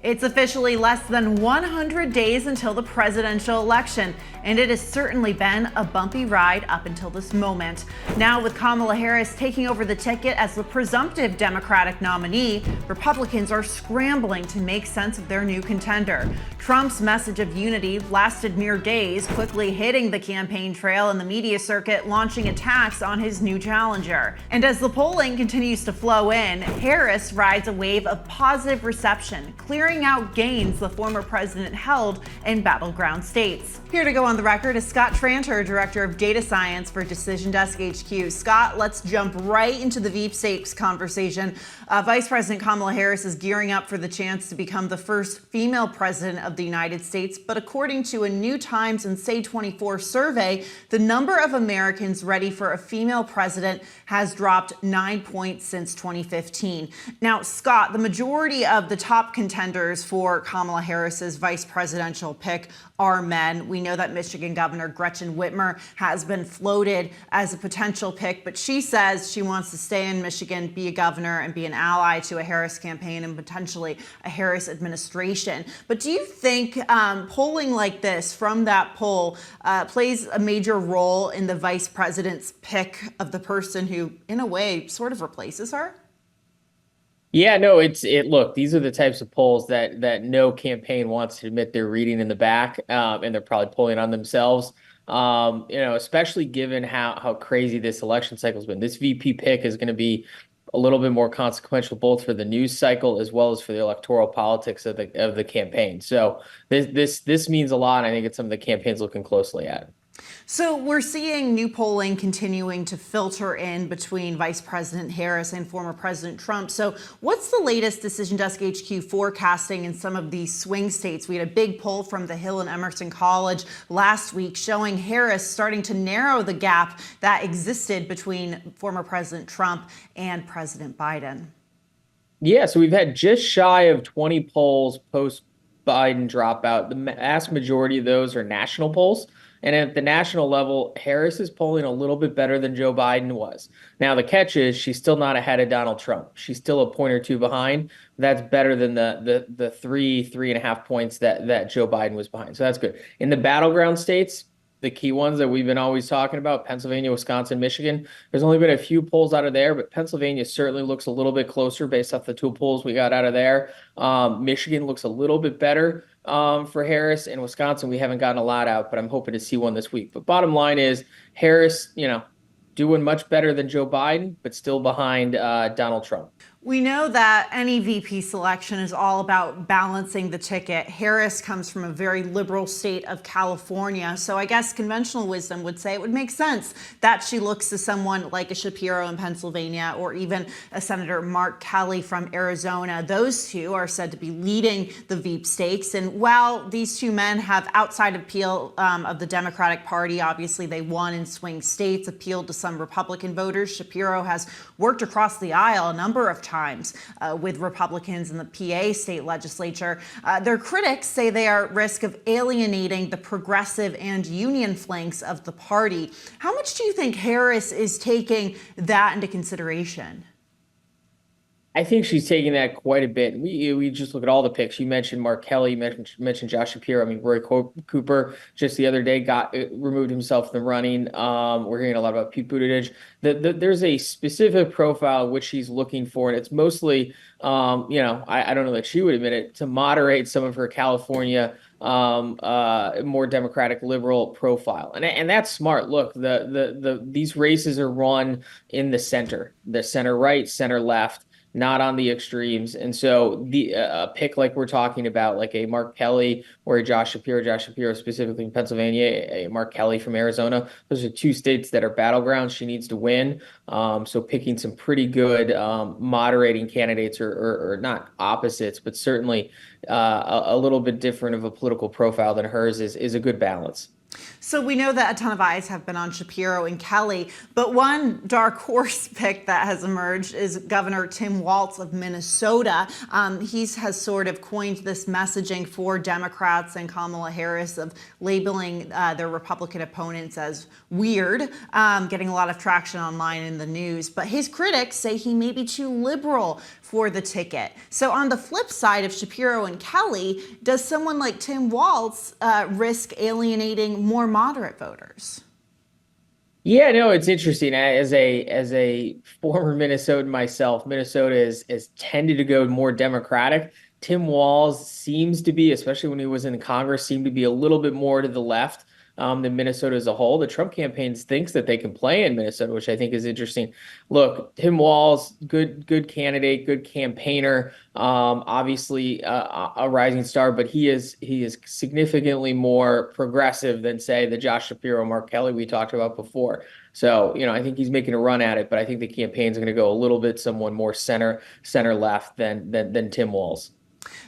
It's officially less than 100 days until the presidential election, and it has certainly been a bumpy ride up until this moment. Now, with Kamala Harris taking over the ticket as the presumptive Democratic nominee, Republicans are scrambling to make sense of their new contender. Trump's message of unity lasted mere days, quickly hitting the campaign trail and the media circuit, launching attacks on his new challenger. And as the polling continues to flow in, Harris rides a wave of positive reception, clearing out gains the former president held in battleground states. Here to go on the record is Scott Tranter, Director of Data Science for Decision Desk HQ. Scott, let's jump right into the Veep stakes conversation. Vice President Kamala Harris is gearing up for the chance to become the first female president of the United States, but according to a New Times and Say24 survey, the number of Americans ready for a female president has dropped 9 points since 2015. Now, Scott, the majority of the top contenders for Kamala Harris's vice presidential pick are men. We know that Michigan Governor Gretchen Whitmer has been floated as a potential pick, but she says she wants to stay in Michigan, be a governor, and be an ally to a Harris campaign and potentially a Harris administration. But do you think polling like this from that poll plays a major role in the vice president's pick of the person who, in a way, sort of replaces her? Yeah, no, look, these are the types of polls that no campaign wants to admit they're reading in the back, and they're probably pulling on themselves. Especially given how crazy this election cycle has been. This VP pick is going to be a little bit more consequential both for the news cycle as well as for the electoral politics of the campaign. So this means a lot. I think it's something the campaign's looking closely at. So we're seeing new polling continuing to filter in between Vice President Harris and former President Trump. So what's the latest Decision Desk HQ forecasting in some of these swing states? We had a big poll from the Hill and Emerson College last week showing Harris starting to narrow the gap that existed between former President Trump and President Biden. Yeah, so we've had just shy of 20 polls post-Biden dropout. The vast majority of those are national polls. And at the national level, Harris is polling a little bit better than Joe Biden was. Now, the catch is she's still not ahead of Donald Trump. She's still a point or two behind. That's better than the 3.5 points that Joe Biden was behind. So that's good. In the battleground states, the key ones that we've been always talking about, Pennsylvania, Wisconsin, Michigan, there's only been a few polls out of there, but Pennsylvania certainly looks a little bit closer based off the two polls we got out of there. Michigan looks a little bit better for Harris. In Wisconsin, we haven't gotten a lot out, but I'm hoping to see one this week. But bottom line is Harris, doing much better than Joe Biden, but still behind Donald Trump. We know that any VP selection is all about balancing the ticket. Harris comes from a very liberal state of California, so I guess conventional wisdom would say it would make sense that she looks to someone like a Shapiro in Pennsylvania or even a Senator Mark Kelly from Arizona. Those two are said to be leading the Veep stakes, and while these two men have outside appeal of the Democratic Party, obviously they won in swing states, appealed to some Republican voters. Shapiro has worked across the aisle a number of times with Republicans in the PA state legislature. Their critics say they are at risk of alienating the progressive and union flanks of the party. How much do you think Harris is taking that into consideration? I think she's taking that quite a bit. We just look at all the picks. You mentioned Mark Kelly, you mentioned Josh Shapiro. I mean, Roy Cooper just the other day removed himself from the running. We're hearing a lot about Pete Buttigieg. There's a specific profile which she's looking for, and it's mostly, I don't know that she would admit it, to moderate some of her California more Democratic liberal profile, and that's smart. Look, these races are run in the center right, center left, not on the extremes. And so a pick like we're talking about, like a Mark Kelly or a Josh Shapiro specifically in Pennsylvania, a Mark Kelly from Arizona, those are two states that are battlegrounds she needs to win. So picking some pretty good moderating candidates or not opposites, but certainly a little bit different of a political profile than hers is a good balance. So we know that a ton of eyes have been on Shapiro and Kelly, but one dark horse pick that has emerged is Governor Tim Walz of Minnesota. He has sort of coined this messaging for Democrats and Kamala Harris of labeling their Republican opponents as weird, getting a lot of traction online in the news. But his critics say he may be too liberal for the ticket. So on the flip side of Shapiro and Kelly, does someone like Tim Walz risk alienating more moderate voters? Yeah, no, it's interesting. As a former Minnesotan myself, Minnesota is tended to go more Democratic. Tim Walz seems to be, especially when he was in Congress, seemed to be a little bit more to the left than Minnesota as a whole. The Trump campaign thinks that they can play in Minnesota, which I think is interesting. Look, Tim Walz, good candidate, good campaigner, obviously a rising star, but he is significantly more progressive than, say, the Josh Shapiro, Mark Kelly we talked about before. So, I think he's making a run at it, but I think the campaign's going to go a little bit someone more center left than Tim Walz.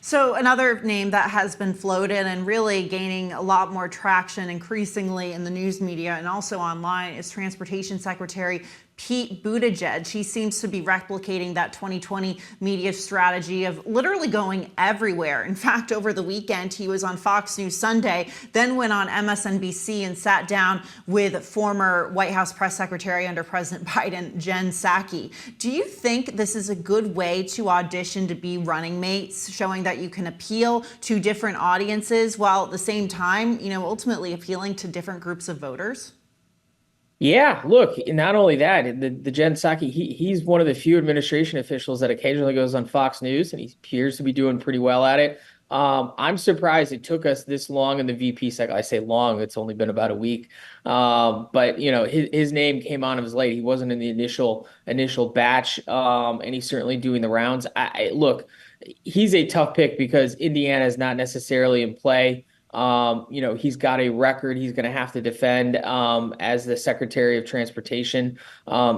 So another name that has been floated and really gaining a lot more traction increasingly in the news media and also online is Transportation Secretary Pete Buttigieg. He seems to be replicating that 2020 media strategy of literally going everywhere. In fact, over the weekend, he was on Fox News Sunday, then went on MSNBC and sat down with former White House press secretary under President Biden, Jen Psaki. Do you think this is a good way to audition to be running mates, showing that you can appeal to different audiences while at the same time, ultimately appealing to different groups of voters? Yeah, look, not only that, the Jen Psaki, he's one of the few administration officials that occasionally goes on Fox News, and he appears to be doing pretty well at it. I'm surprised it took us this long in the VP cycle. I say long, it's only been about a week. But his name came on, it was late. He wasn't in the initial batch, and he's certainly doing the rounds. Look, he's a tough pick because Indiana is not necessarily in play. He's got a record he's going to have to defend as the Secretary of Transportation.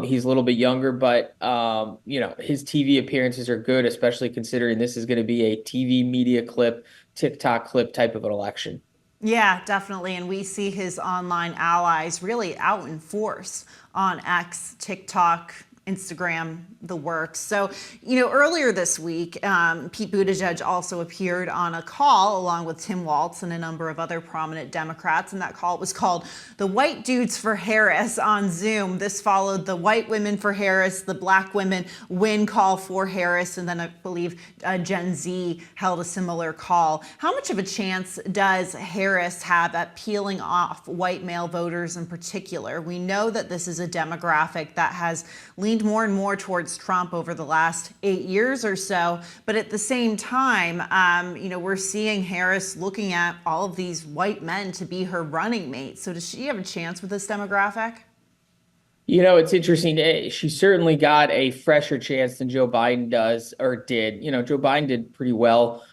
He's a little bit younger, but his TV appearances are good, especially considering this is going to be a TV media clip, TikTok clip type of an election. Yeah, definitely. And we see his online allies really out in force on X, TikTok, Instagram, the works. So, earlier this week, Pete Buttigieg also appeared on a call along with Tim Walz and a number of other prominent Democrats, and that call was called the White Dudes for Harris on Zoom. This followed the White Women for Harris, the Black Women Win call for Harris, and then I believe Gen Z held a similar call. How much of a chance does Harris have at peeling off white male voters in particular? We know that this is a demographic that has leaned more and more towards Trump over the last 8 years or so. But at the same time, we're seeing Harris looking at all of these white men to be her running mate. So does she have a chance with this demographic? It's interesting. She certainly got a fresher chance than Joe Biden does or did. Joe Biden did pretty well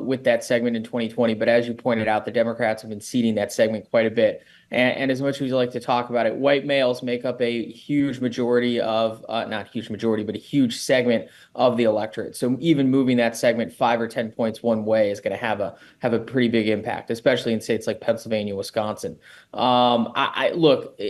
with that segment in 2020. But as you pointed out, the Democrats have been seeding that segment quite a bit. And as much as we like to talk about it, white males make up a huge majority of, not huge majority, but a huge segment of the electorate. So even moving that segment 5 or 10 points one way is going to have a pretty big impact, especially in states like Pennsylvania, Wisconsin. Look,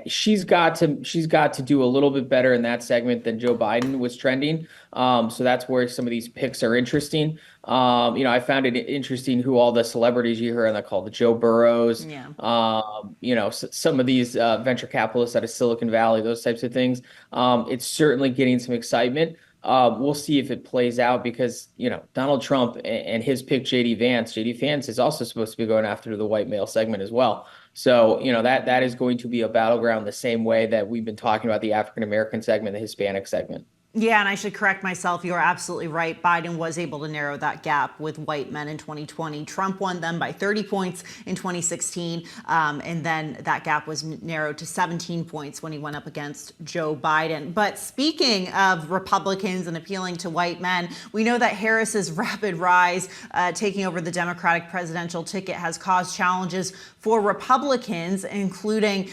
she's got to do a little bit better in that segment than Joe Biden was trending. So that's where some of these picks are interesting. I found it interesting who all the celebrities you hear on that call, the Joe Burrows, some of these venture capitalists out of Silicon Valley, those types of things. It's certainly getting some excitement. We'll see if it plays out because, Donald Trump and his pick, JD Vance is also supposed to be going after the white male segment as well. So, that is going to be a battleground the same way that we've been talking about the African-American segment, the Hispanic segment. Yeah, and I should correct myself. You're absolutely right. Biden was able to narrow that gap with white men in 2020. Trump won them by 30 points in 2016, and then that gap was narrowed to 17 points when he went up against Joe Biden. But speaking of Republicans and appealing to white men, we know that Harris's rapid rise, taking over the Democratic presidential ticket, has caused challenges for Republicans, including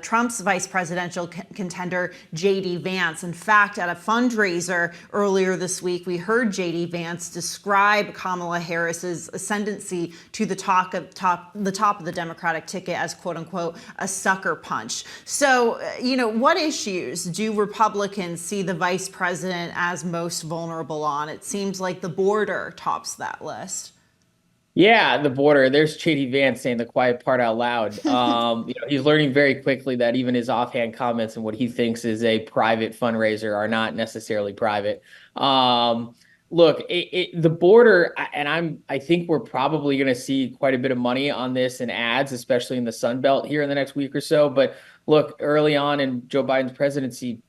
Trump's vice presidential contender, JD Vance. In fact, at a fund fundraiser earlier this week, we heard JD Vance describe Kamala Harris's ascendancy to the top of the Democratic ticket as quote unquote a sucker punch. So, what issues do Republicans see the vice president as most vulnerable on? It seems like the border tops that list. Yeah, the border. There's JD Vance saying the quiet part out loud. He's learning very quickly that even his offhand comments and what he thinks is a private fundraiser are not necessarily private. Look, the border, and I think we're probably going to see quite a bit of money on this in ads, especially in the Sun Belt here in the next week or so. But look, early on in Joe Biden's presidency,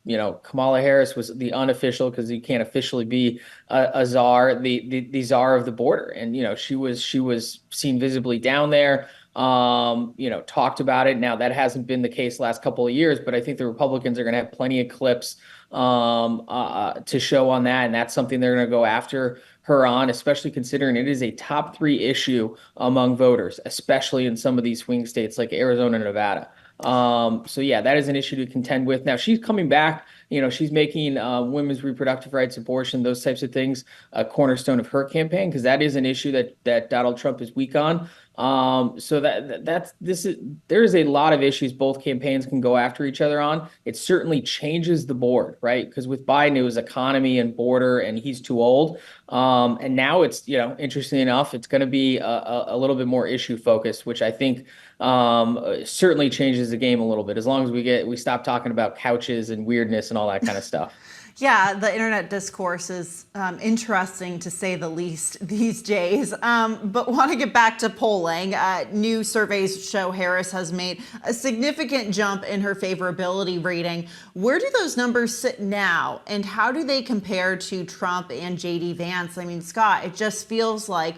Kamala Harris was the unofficial, because you can't officially be a czar, the czar of the border, and she was seen visibly down there. Talked about it. Now that hasn't been the case the last couple of years, but I think the Republicans are going to have plenty of clips to show on that, and that's something they're going to go after her on, especially considering it is a top 3 issue among voters, especially in some of these swing states like Arizona and Nevada. So yeah, that is an issue to contend with. Now she's coming back. She's making women's reproductive rights, abortion, those types of things a cornerstone of her campaign, because that is an issue that Donald Trump is weak on. So there is a lot of issues both campaigns can go after each other on. It certainly changes the board, right? Because with Biden, it was economy and border, and he's too old. And now it's, interestingly enough, it's going to be a little bit more issue focused, which I think certainly changes the game a little bit, as long as we stop talking about couches and weirdness and all that kind of stuff. Yeah, the internet discourse is interesting to say the least these days. But want to get back to polling. New surveys show Harris has made a significant jump in her favorability rating. Where do those numbers sit now, and how do they compare to Trump and JD Vance? I mean, Scott, it just feels like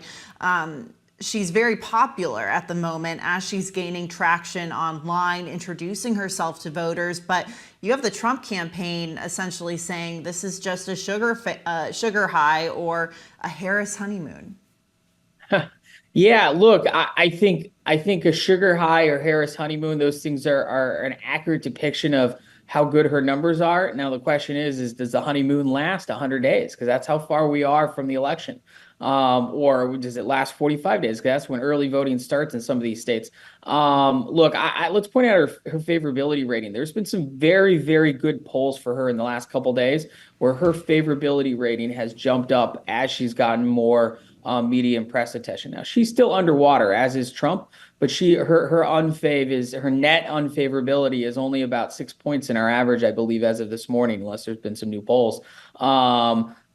she's very popular at the moment as she's gaining traction online, introducing herself to voters. But you have the Trump campaign essentially saying this is just a sugar high or a Harris honeymoon. Yeah, look, I think a sugar high or Harris honeymoon, those things are an accurate depiction of how good her numbers are. Now the question is does the honeymoon last 100 days? Because that's how far we are from the election. Or does it last 45 days? Because that's when early voting starts in some of these states. Look, let's point out her favorability rating. There's been some very, very good polls for her in the last couple days where her favorability rating has jumped up as she's gotten more media and press attention. Now she's still underwater, as is Trump, but her net unfavorability is only about 6 points in our average, I believe, as of this morning, unless there's been some new polls.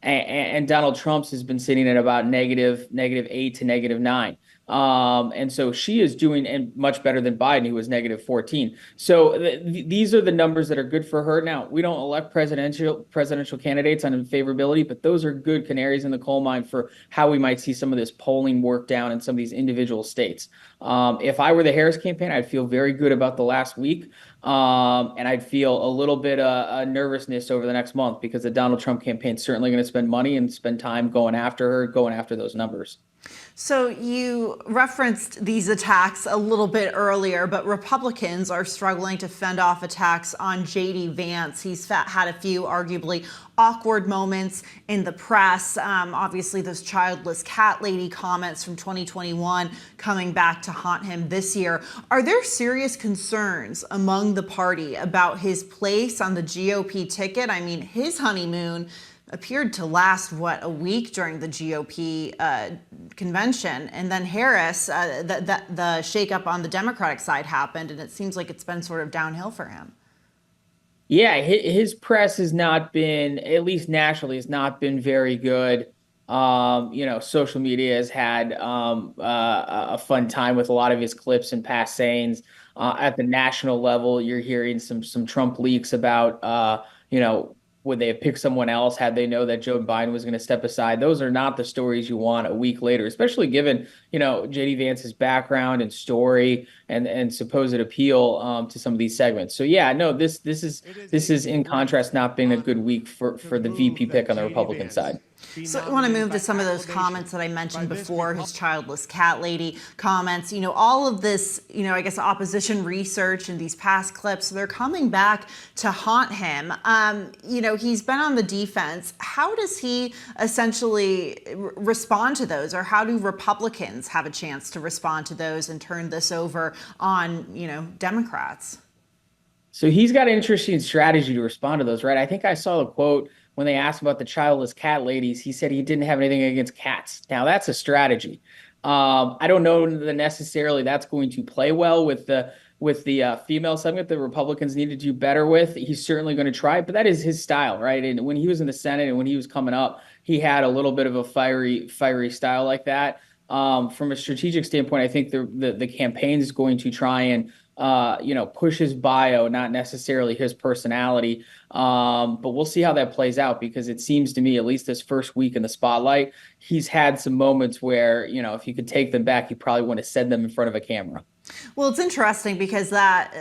And Donald Trump's has been sitting at about negative 8 to negative 9. And so she is doing much better than Biden, who was negative 14. So these are the numbers that are good for her. Now, we don't elect presidential candidates on favorability, but those are good canaries in the coal mine for how we might see some of this polling work down in some of these individual states. If I were the Harris campaign, I'd feel very good about the last week. And I'd feel a little bit of nervousness over the next month, because the Donald Trump campaign is certainly going to spend money and spend time going after her, going after those numbers. So you referenced these attacks a little bit earlier, but Republicans are struggling to fend off attacks on JD Vance. He's had a few arguably awkward moments in the press. Obviously, those Childless Cat Lady comments from 2021 coming back to haunt him this year. Are there serious concerns among the party about his place on the GOP ticket? I mean, his honeymoon appeared to last, a week during the GOP convention. And then Harris, the shakeup on the Democratic side happened, and it seems like it's been sort of downhill for him. Yeah, his press has not been, at least nationally, has not been very good. Social media has had a fun time with a lot of his clips and past sayings. At the national level, you're hearing some Trump leaks about, would they have picked someone else had they know that Joe Biden was going to step aside? Those are not the stories you want a week later, especially given, JD Vance's background and story and supposed appeal to some of these segments. So yeah, no, this is in contrast not been a good week for the VP pick on the Republican side. So I want to move to some of those comments that I mentioned before, his Childless Cat Lady comments. All of this, I guess opposition research and these past clips, they're coming back to haunt him. He's been on the defense. How does he essentially respond to those, or how do Republicans have a chance to respond to those and turn this over on, Democrats? So he's got an interesting strategy to respond to those, right? I think I saw the quote when they asked about the childless cat ladies. He said he didn't have anything against cats. Now that's a strategy. I don't know that necessarily that's going to play well with the female segment that Republicans need to do better with. He's certainly going to try, but that is his style, right? And when he was in the Senate and when he was coming up, he had a little bit of a fiery style like that. From a strategic standpoint, I think the campaign is going to try and push his bio, not necessarily his personality. But we'll see how that plays out, because it seems to me, at least this first week in the spotlight, he's had some moments where, if you could take them back, you probably want to send them in front of a camera. Well, it's interesting because that,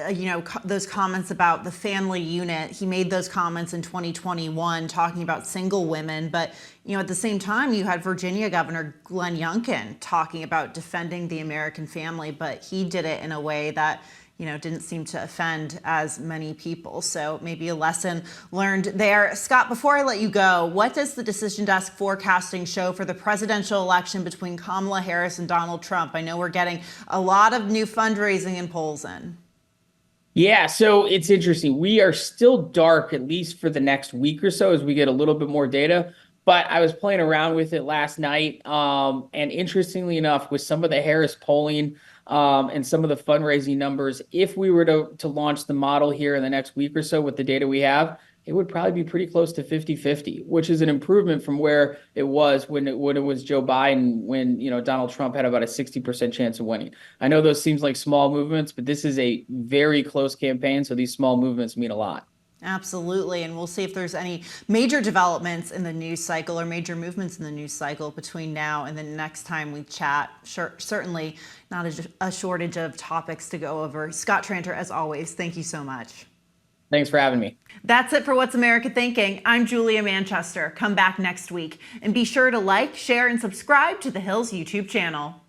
those comments about the family unit, he made those comments in 2021 talking about single women. But, at the same time, you had Virginia Governor Glenn Youngkin talking about defending the American family, but he did it in a way that, didn't seem to offend as many people. So maybe a lesson learned there. Scott, before I let you go, what does the Decision Desk forecasting show for the presidential election between Kamala Harris and Donald Trump? I know we're getting a lot of new fundraising and polls in. Yeah, so it's interesting. We are still dark, at least for the next week or so, as we get a little bit more data. But I was playing around with it last night. And interestingly enough, with some of the Harris polling and some of the fundraising numbers, if we were to launch the model here in the next week or so with the data we have, it would probably be pretty close to 50-50, which is an improvement from where it was when it was Joe Biden, when Donald Trump had about a 60% chance of winning. I know those seems like small movements, but this is a very close campaign, so these small movements mean a lot. Absolutely. And we'll see if there's any major developments in the news cycle or major movements in the news cycle between now and the next time we chat. Certainly not a shortage of topics to go over. Scott Tranter, as always, thank you so much. Thanks for having me. That's it for What's America Thinking. I'm Julia Manchester. Come back next week and be sure to like, share, and subscribe to The Hill's YouTube channel.